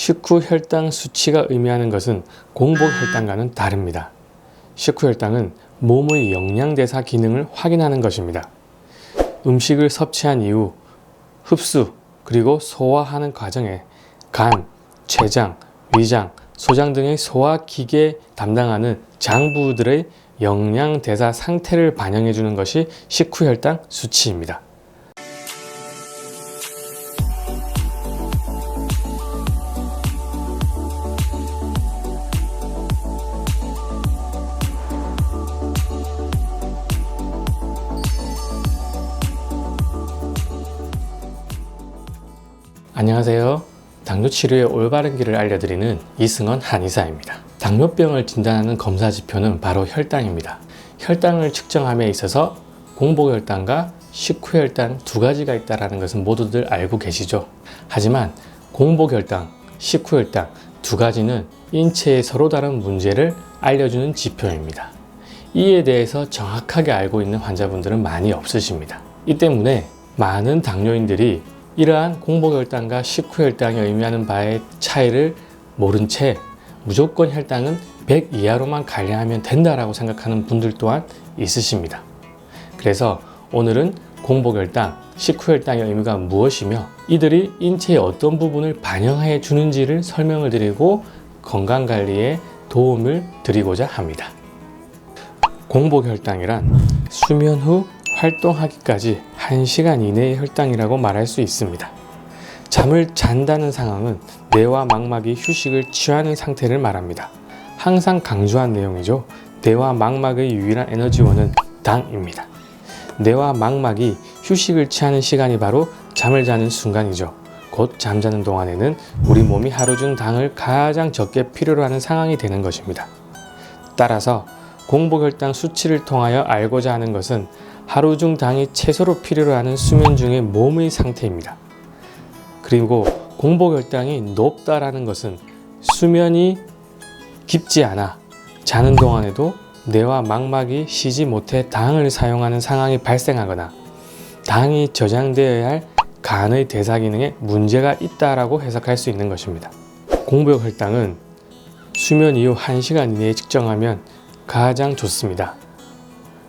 식후 혈당 수치가 의미하는 것은 공복 혈당과는 다릅니다. 식후 혈당은 몸의 영양대사 기능을 확인하는 것입니다. 음식을 섭취한 이후 흡수 그리고 소화하는 과정에 간, 췌장, 위장, 소장 등의 소화기계 담당하는 장부들의 영양대사 상태를 반영해 주는 것이 식후 혈당 수치입니다. 안녕하세요. 당뇨 치료의 올바른 길을 알려드리는 이승원 한의사입니다. 당뇨병을 진단하는 검사 지표는 바로 혈당입니다. 혈당을 측정함에 있어서 공복혈당과 식후혈당 두 가지가 있다는 것은 모두들 알고 계시죠? 하지만 공복혈당, 식후혈당 두 가지는 인체의 서로 다른 문제를 알려주는 지표입니다. 이에 대해서 정확하게 알고 있는 환자분들은 많이 없으십니다. 이 때문에 많은 당뇨인들이 이러한 공복혈당과 식후혈당이 의미하는 바의 차이를 모른 채 무조건 혈당은 100 이하로만 관리하면 된다라고 생각하는 분들 또한 있으십니다. 그래서 오늘은 공복혈당, 식후혈당의 의미가 무엇이며 이들이 인체의 어떤 부분을 반영해 주는지를 설명을 드리고 건강관리에 도움을 드리고자 합니다. 공복혈당이란 수면 후 활동하기까지 1시간 이내의 혈당이라고 말할 수 있습니다. 잠을 잔다는 상황은 뇌와 망막이 휴식을 취하는 상태를 말합니다. 항상 강조한 내용이죠. 뇌와 망막의 유일한 에너지원은 당입니다. 뇌와 망막이 휴식을 취하는 시간이 바로 잠을 자는 순간이죠. 곧 잠자는 동안에는 우리 몸이 하루 중 당을 가장 적게 필요로 하는 상황이 되는 것입니다. 따라서 공복혈당 수치를 통하여 알고자 하는 것은 하루 중 당이 최소로 필요로 하는 수면 중의 몸의 상태입니다. 그리고 공복혈당이 높다라는 것은 수면이 깊지 않아 자는 동안에도 뇌와 망막이 쉬지 못해 당을 사용하는 상황이 발생하거나 당이 저장되어야 할 간의 대사 기능에 문제가 있다라고 해석할 수 있는 것입니다. 공복혈당은 수면 이후 1시간 이내에 측정하면 가장 좋습니다.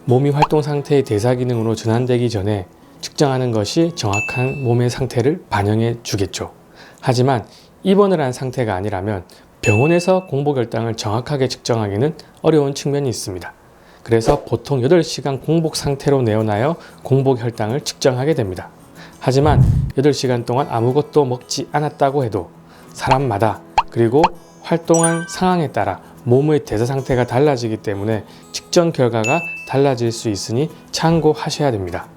몸이 활동 상태의 대사 기능으로 전환되기 전에 측정하는 것이 정확한 몸의 상태를 반영해 주겠죠. 하지만 입원을 한 상태가 아니라면 병원에서 공복혈당을 정확하게 측정하기는 어려운 측면이 있습니다. 그래서 보통 8시간 공복 상태로 내어놔야 공복혈당을 측정하게 됩니다. 하지만 8시간 동안 아무것도 먹지 않았다고 해도 사람마다 그리고 활동한 상황에 따라 몸의 대사 상태가 달라지기 때문에 측정 결과가 달라질 수 있으니 참고하셔야 됩니다.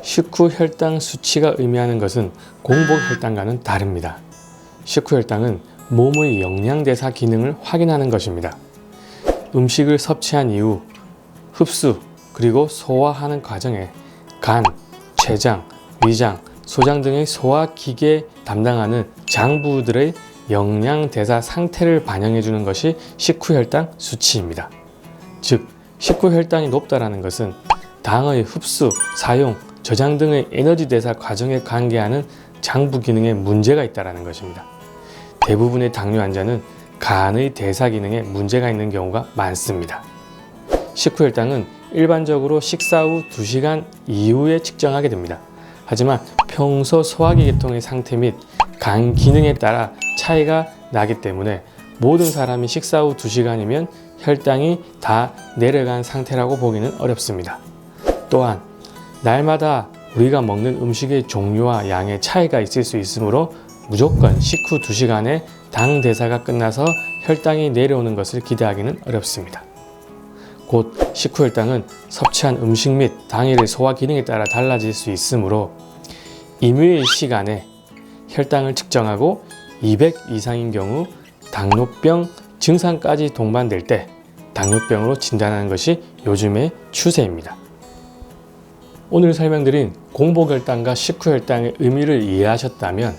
식후 혈당 수치가 의미하는 것은 공복 혈당과는 다릅니다. 식후 혈당은 몸의 영양대사 기능을 확인하는 것입니다. 음식을 섭취한 이후 흡수 그리고 소화하는 과정에 간, 췌장, 위장, 소장 등의 소화기계 담당하는 장부들의 영양대사 상태를 반영해 주는 것이 식후혈당 수치입니다. 즉, 식후혈당이 높다는 것은 당의 흡수, 사용, 저장 등의 에너지 대사 과정에 관계하는 장부 기능에 문제가 있다는 것입니다. 대부분의 당뇨 환자는 간의 대사 기능에 문제가 있는 경우가 많습니다. 식후혈당은 일반적으로 식사 후 2시간 이후에 측정하게 됩니다. 하지만 평소 소화기 계통의 상태 및 간 기능에 따라 차이가 나기 때문에 모든 사람이 식사 후 2시간이면 혈당이 다 내려간 상태라고 보기는 어렵습니다. 또한 날마다 우리가 먹는 음식의 종류와 양의 차이가 있을 수 있으므로 무조건 식후 2시간에 당 대사가 끝나서 혈당이 내려오는 것을 기대하기는 어렵습니다. 곧 식후혈당은 섭취한 음식 및 당일의 소화 기능에 따라 달라질 수 있으므로 임의의 시간에 혈당을 측정하고 200 이상인 경우 당뇨병 증상까지 동반될 때 당뇨병으로 진단하는 것이 요즘의 추세입니다. 오늘 설명드린 공복혈당과 식후혈당의 의미를 이해하셨다면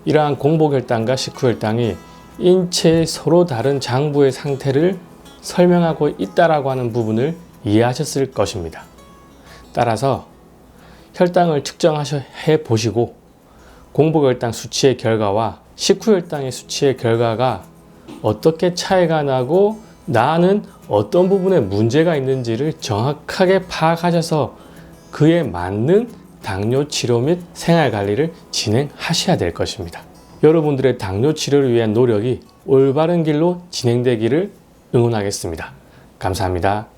이러한 공복혈당과 식후혈당이 인체의 서로 다른 장부의 상태를 설명하고 있다라고 하는 부분을 이해하셨을 것입니다. 따라서 혈당을 측정해 보시고 공복혈당 수치의 결과와 식후 혈당의 수치의 결과가 어떻게 차이가 나고 나는 어떤 부분에 문제가 있는지를 정확하게 파악하셔서 그에 맞는 당뇨 치료 및 생활 관리를 진행하셔야 될 것입니다. 여러분들의 당뇨 치료를 위한 노력이 올바른 길로 진행되기를 응원하겠습니다. 감사합니다.